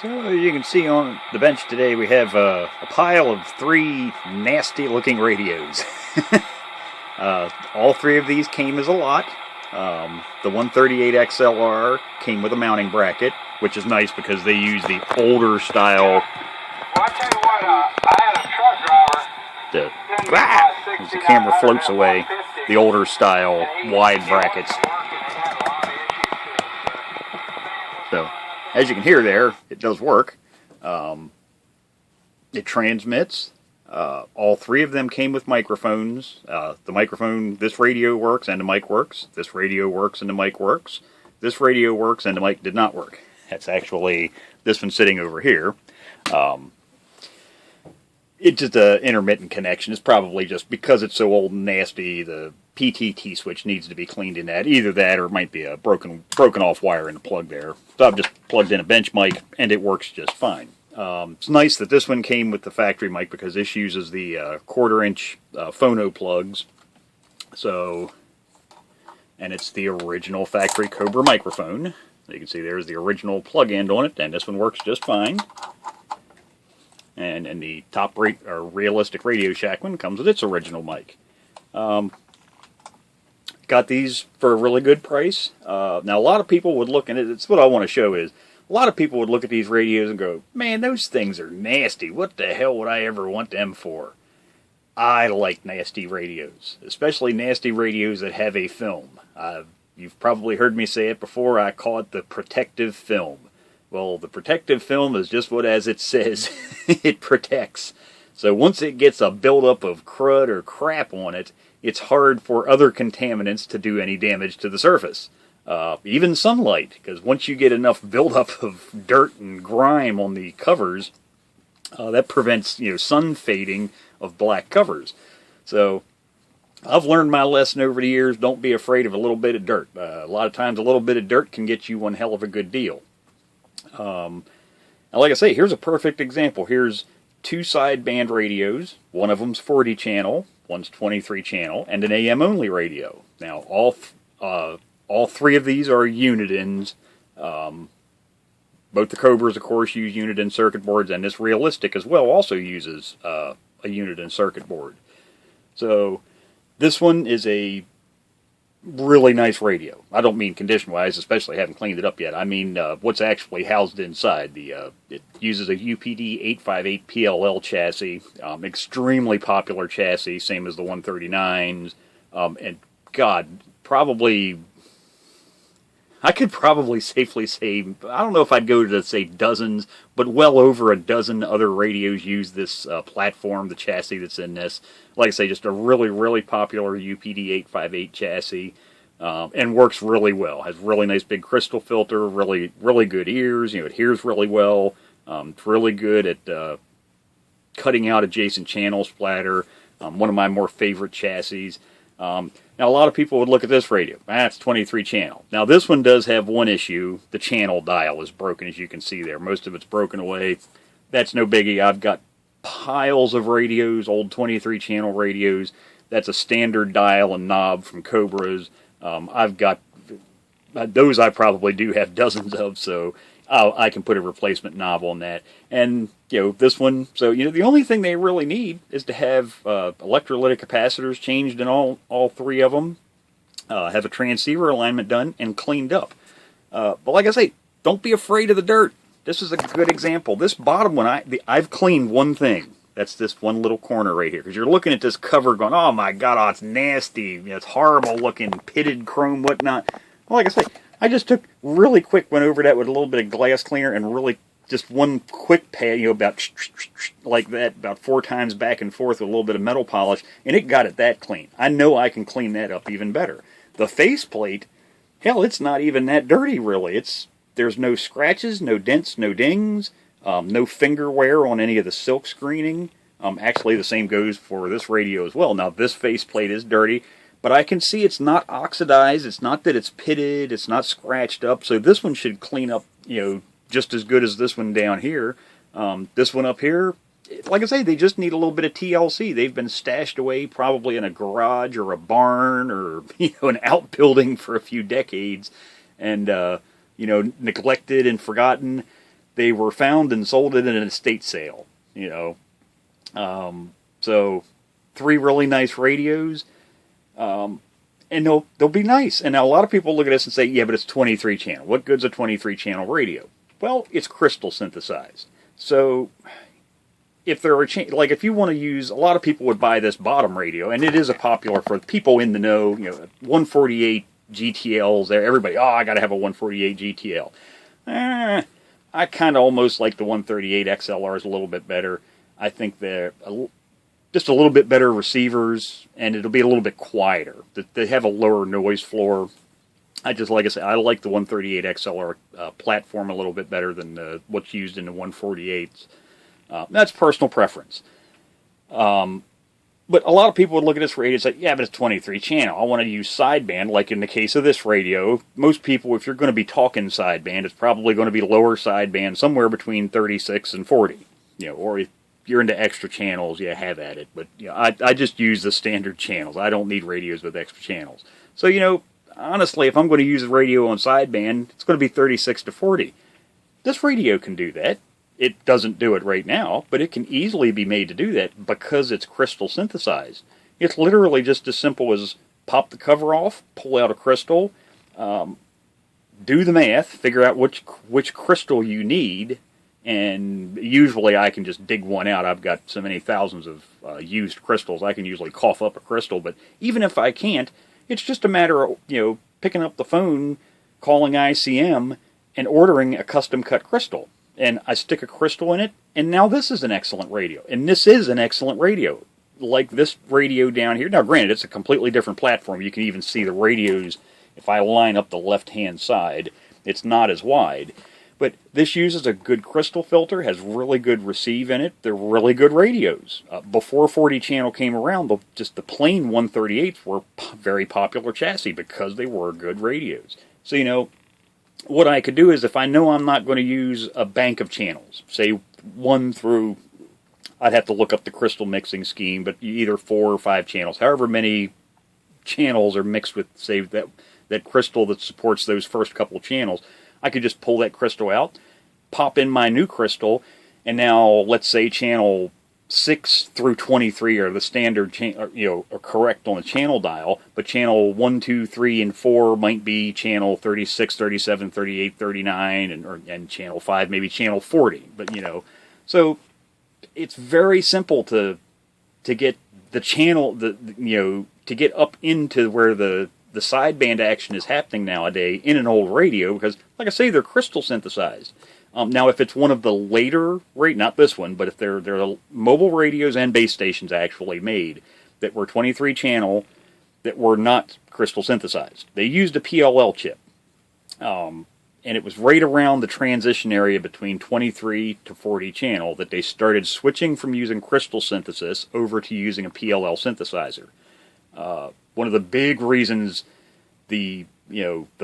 So you can see on the bench today we have a pile of three nasty looking radios. All three of these came as a lot. The 138 XLR came with a mounting bracket, which is nice because they use the older style. Well, I tell you what, I had a truck driver. As the camera floats away, the older style wide brackets. So, as you can hear there, it does work. It transmits. All three of them came with microphones. The microphone, this radio works and the mic works. This radio works and the mic works. This radio works and the mic did not work. That's actually this one sitting over here. It's just an intermittent connection. It's probably just because it's so old and nasty, the PTT switch needs to be cleaned in that. Either that or it might be a broken off wire in the plug there. So I've just plugged in a bench mic and it works just fine. It's nice that this one came with the factory mic because this uses the 1/4 inch phono plugs. So, and it's the original factory Cobra microphone. You can see there's the original plug end on it, and this one works just fine. And the top rate or realistic Radio Shack one comes with its original mic. Got these for a really good price. Now a lot of people would look at it. It's what I want to show is a lot of people would look at these radios and go, "Man, those things are nasty. What the hell would I ever want them for?" I like nasty radios, especially nasty radios that have a film. You've probably heard me say it before. I call it the protective film. Well, the protective film is just what as it says. It protects. So once it gets a buildup of crud or crap on it, it's hard for other contaminants to do any damage to the surface. Even sunlight, because once you get enough buildup of dirt and grime on the covers, that prevents sun fading of black covers. So I've learned my lesson over the years. Don't be afraid of a little bit of dirt. A lot of times a little bit of dirt can get you one hell of a good deal. And like I say, here's a perfect example. Here's two sideband radios. One of them's 40 channel, one's 23 channel, and an AM only radio. Now all three of these are Unidens. Both the Cobras, of course, use Uniden circuit boards, and this Realistic as well also uses a Uniden circuit board. So this one is a really nice radio. I don't mean condition-wise, especially haven't cleaned it up yet. I mean what's actually housed inside. It uses a UPD 858 PLL chassis, extremely popular chassis, same as the 139s, and God, I could probably safely say, I don't know if I'd go to say dozens, but well over a dozen other radios use this platform, the chassis that's in this. Like I say, just a really, really popular UPD 858 chassis, and works really well. Has really nice big crystal filter, really, really good ears. It hears really well. It's really good at cutting out adjacent channel splatter. One of my more favorite chassis. Now, a lot of people would look at this radio. It's 23 channel. Now, this one does have one issue. The channel dial is broken, as you can see there. Most of it's broken away. That's no biggie. I've got piles of radios, old 23 channel radios. That's a standard dial and knob from Cobras. I've got those. I probably do have dozens of, so I can put a replacement knob on that. And this one, so the only thing they really need is to have electrolytic capacitors changed in all three of them, have a transceiver alignment done and cleaned up. But like I say, don't be afraid of the dirt. This is a good example. This bottom one, I've cleaned one thing. That's this one little corner right here. Because you're looking at this cover going, oh my God, oh, it's nasty. It's horrible looking, pitted chrome, whatnot. Well, like I say, I just took really quick, went over that with a little bit of glass cleaner and really just one quick pad, about like that, about 4 times back and forth with a little bit of metal polish, and it got it that clean. I know I can clean that up even better. The faceplate, hell, it's not even that dirty really. There's no scratches, no dents, no dings, no finger wear on any of the silk screening. Actually, the same goes for this radio as well. Now, this faceplate is dirty, but I can see it's not oxidized. It's not that it's pitted. It's not scratched up. So this one should clean up, just as good as this one down here. This one up here, like I say, they just need a little bit of TLC. They've been stashed away probably in a garage or a barn or an outbuilding for a few decades. And neglected and forgotten. They were found and sold in an estate sale, So 3 really nice radios, and they'll be nice. And now a lot of people look at this and say, yeah, but it's 23 channel. What good's a 23 channel radio? Well, it's crystal synthesized. So if there are if you want to use, a lot of people would buy this bottom radio, and it is a popular for people in the know. 148 GTLs. There, everybody. Oh, I got to have a 148 GTL. I kind of almost like the 138 XLRs a little bit better. I think they're just a little bit better receivers, and it'll be a little bit quieter. They have a lower noise floor. Like I said, I like the 138 XLR platform a little bit better than what's used in the 148s. That's personal preference. But a lot of people would look at this radio and say, yeah, but it's 23 channel. I want to use sideband, like in the case of this radio. Most people, if you're going to be talking sideband, it's probably going to be lower sideband, somewhere between 36 and 40. Or if you're into extra channels, yeah, have at it. But I just use the standard channels. I don't need radios with extra channels. So, honestly, if I'm going to use a radio on sideband, it's going to be 36 to 40. This radio can do that. It doesn't do it right now, but it can easily be made to do that because it's crystal synthesized. It's literally just as simple as pop the cover off, pull out a crystal, do the math, figure out which crystal you need, and usually I can just dig one out. I've got so many thousands of used crystals, I can usually cough up a crystal, but even if I can't, it's just a matter of, picking up the phone, calling ICM, and ordering a custom-cut crystal. And I stick a crystal in it, and now this is an excellent radio. And this is an excellent radio. Like this radio down here. Now, granted, it's a completely different platform. You can even see the radios. If I line up the left-hand side, it's not as wide. But this uses a good crystal filter, has really good receive in it. They're really good radios. Before 40 channel came around, just the plain 138s were very popular chassis because they were good radios. So, what I could do is, if I know I'm not going to use a bank of channels, say 1 through, I'd have to look up the crystal mixing scheme, but either 4 or 5 channels, however many channels are mixed with, say, that crystal that supports those first couple channels, I could just pull that crystal out, pop in my new crystal, and now, let's say channel 6 through 23 are the standard, are correct on the channel dial, but channel 1, 2, 3, and 4 might be channel 36, 37, 38, 39, and channel 5, maybe channel 40. But, so it's very simple to get the channel, to get up into where the sideband action is happening nowadays in an old radio, because, like I say, they're crystal synthesized. Now, if it's one of the later, not this one, but if there are mobile radios and base stations actually made that were 23 channel that were not crystal synthesized. They used a PLL chip. And it was right around the transition area between 23 to 40 channel that they started switching from using crystal synthesis over to using a PLL synthesizer. One of the big reasons the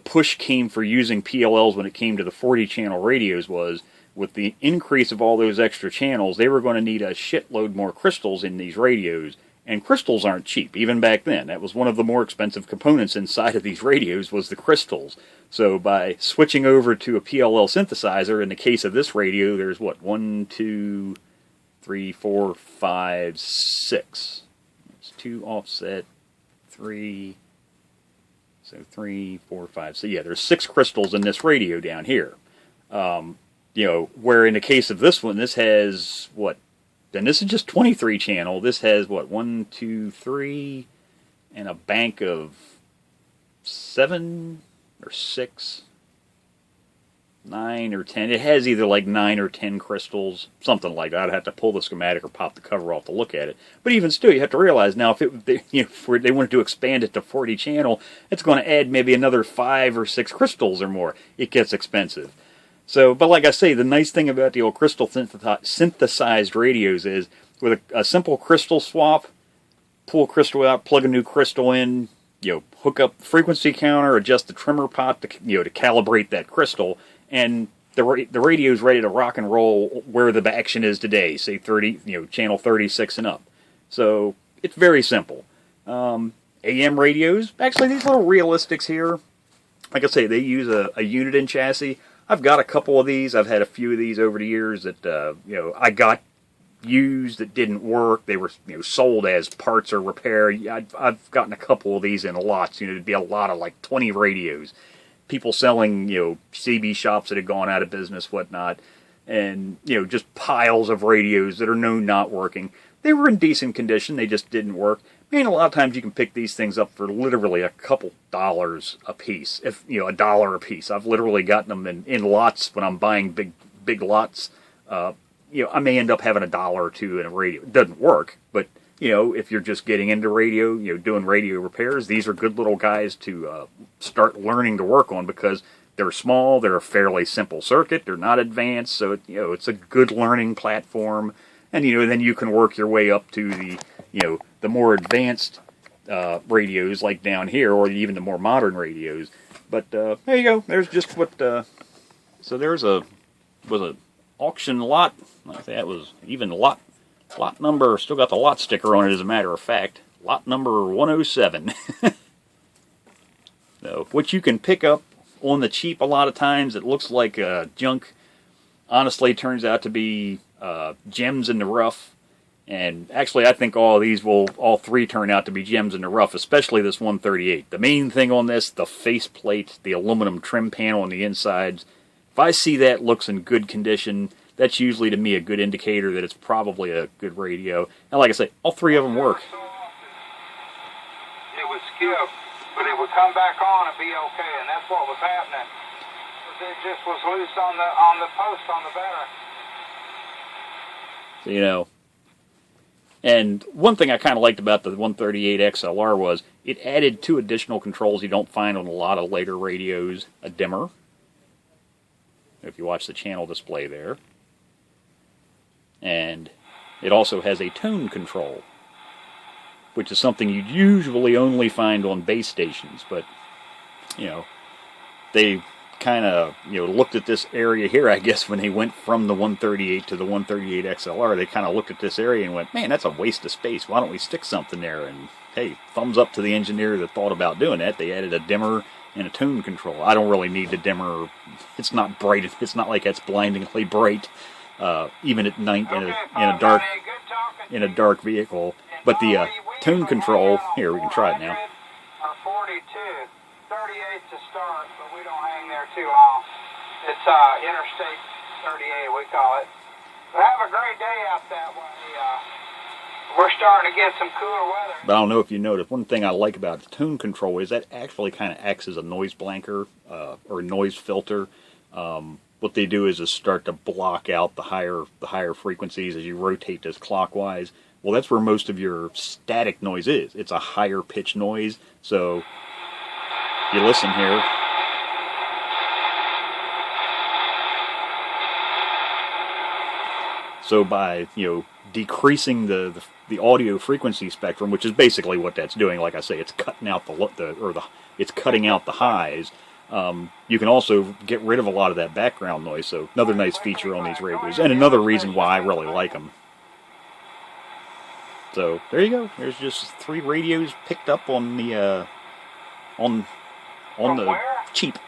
push came for using PLLs when it came to the 40-channel radios was, with the increase of all those extra channels, they were going to need a shitload more crystals in these radios, and crystals aren't cheap, even back then. That was one of the more expensive components inside of these radios, was the crystals. So by switching over to a PLL synthesizer, in the case of this radio, there's 1, 2, 3, 4, 5, 6. It's 2 offset, 3... So 3, 4, 5. So yeah, there's 6 crystals in this radio down here. Where in the case of this one, this has then this is just 23 channel. This has 1, 2, 3, and a bank of 7 or 6, 9 or 10. It has either 9 or 10 crystals, something like that. I'd have to pull the schematic or pop the cover off to look at it. But even still, you have to realize now, if they wanted to expand it to 40 channel, it's going to add maybe another 5 or 6 crystals or more. It gets expensive. So, but like I say, the nice thing about the old crystal synthesized radios is, with a simple crystal swap, pull a crystal out, plug a new crystal in, hook up the frequency counter, adjust the trimmer pot to calibrate that crystal, and the radio's ready to rock and roll where the action is today, say 30, channel 36 and up. So it's very simple. AM radios, actually these little realistics here, like I say, they use a unit-in chassis. I've got a couple of these. I've had a few of these over the years that I got used that didn't work. They were sold as parts or repair. I've gotten a couple of these in lots. It'd be a lot of like 20 radios. People selling CB shops that had gone out of business, whatnot, and just piles of radios that are known not working. They were in decent condition. They just didn't work. Man, a lot of times you can pick these things up for literally a couple dollars a piece. If $1 a piece. I've literally gotten them in lots when I'm buying big lots. I may end up having $1 or $2 in a radio. It doesn't work, but if you're just getting into radio, doing radio repairs, these are good little guys to start learning to work on, because they're small, they're a fairly simple circuit, they're not advanced, so it's a good learning platform, and then you can work your way up to the more advanced radios like down here, or even the more modern radios. But there you go. There's just what. So there's was a auction lot. Like that was even lot number. Still got the lot sticker on it, as a matter of fact. Lot number 107. So what you can pick up on the cheap a lot of times, it looks like junk. Honestly, turns out to be gems in the rough. And actually, I think all three turn out to be gems in the rough, especially this 138. The main thing on this, the faceplate, the aluminum trim panel on the insides. If I see that looks in good condition, that's usually to me a good indicator that it's probably a good radio. And like I say, all three of them work. It would skip, but it would come back on and be okay, and that's what was happening. It just was loose on the post on the battery. So, and one thing I kind of liked about the 138 XLR was it added 2 additional controls you don't find on a lot of later radios. A dimmer, if you watch the channel display there. And it also has a tone control, which is something you'd usually only find on base stations. But, they kind of looked at this area here, I guess, when they went from the 138 to the 138 XLR. They kind of looked at this area and went, man, that's a waste of space. Why don't we stick something there? And hey, thumbs up to the engineer that thought about doing that. They added a dimmer and a tone control. I don't really need the dimmer. It's not bright. It's not like it's blindingly bright, even at night in a dark vehicle. But the tone control, here, we can try it now. 42. 38 to start, but we don't hang there too long. It's Interstate 38, we call it. But have a great day out that way. We're starting to get some cooler weather. But I don't know if you noticed, one thing I like about the tone control is that actually kind of acts as a noise blanker or noise filter. What they do is start to block out the higher frequencies as you rotate this clockwise. Well, that's where most of your static noise is. It's a higher pitch noise, so you listen here. So by decreasing the audio frequency spectrum, which is basically what that's doing, like I say, it's cutting out it's cutting out the highs. You can also get rid of a lot of that background noise. So another nice feature on these radios, and another reason why I really like them. So there you go. There's just 3 radios picked up on the on the cheap.